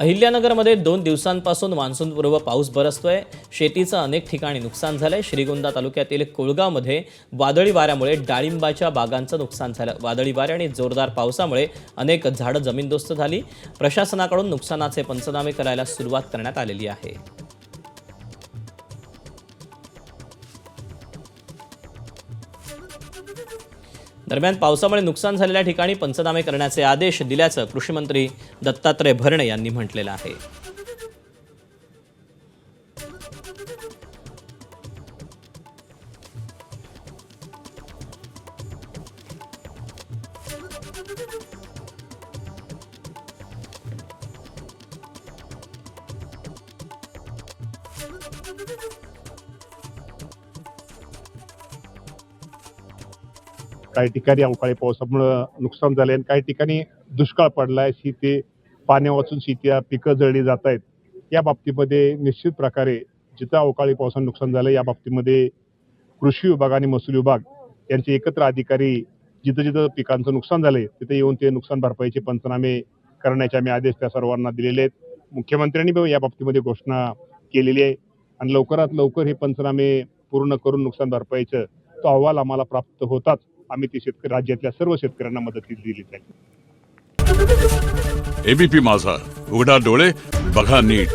अहिल्यानगरमध्ये 2 दिवसांपासून मान्सूनपूर्व पाऊस बरसतोय। शेतीचं अनेक ठिकाणी नुकसान झालंय। श्रीगोंदा तालुक्यातील कोळगावमध्ये वादळी वाऱ्यामुळे डाळिंबाच्या बागांचं नुकसान झालं। वादळी वारे आणि जोरदार पावसामुळे अनेक झाडं जमीनदोस्त झाली। प्रशासनाकडून नुकसानाचे पंचनामे करायला सुरुवात करण्यात आलेली आहे। दरम्यान पावसामुळे नुकसान झालेल्या ठिकाणी पंचनामे करण्याचे आदेश दिल्याचं कृषी मंत्री दत्तात्रय भरणे यांनी म्हटलेलं आहे। काही ठिकाणी अवकाळी पावसामुळे नुकसान झाले आणि काही ठिकाणी दुष्काळ पडलाय। शेती पाण्या वाचून शेती पिकं जळली जात आहेत। या बाबतीमध्ये निश्चित प्रकारे जिथं अवकाळी पावसानं नुकसान झालं या बाबतीमध्ये कृषी विभाग आणि महसूल विभाग यांचे एकत्र अधिकारी जिथं जिथं पिकांचं नुकसान झालंय तिथे येऊन ते नुकसान भरपाईचे पंचनामे करण्याचे आम्ही आदेश त्या सर्वांना दिलेले आहेत। मुख्यमंत्र्यांनी या बाबतीमध्ये घोषणा केलेली आहे आणि लवकरात लवकर हे पंचनामे पूर्ण करून नुकसान भरपाईचं तो अहवाल आम्हाला प्राप्त होताच आम्ही ते शेतकरी राज्यातल्या सर्व शेतकऱ्यांना मदत दिली जाईल। एबीपी माझा, उघडा डोळे बघा नीट।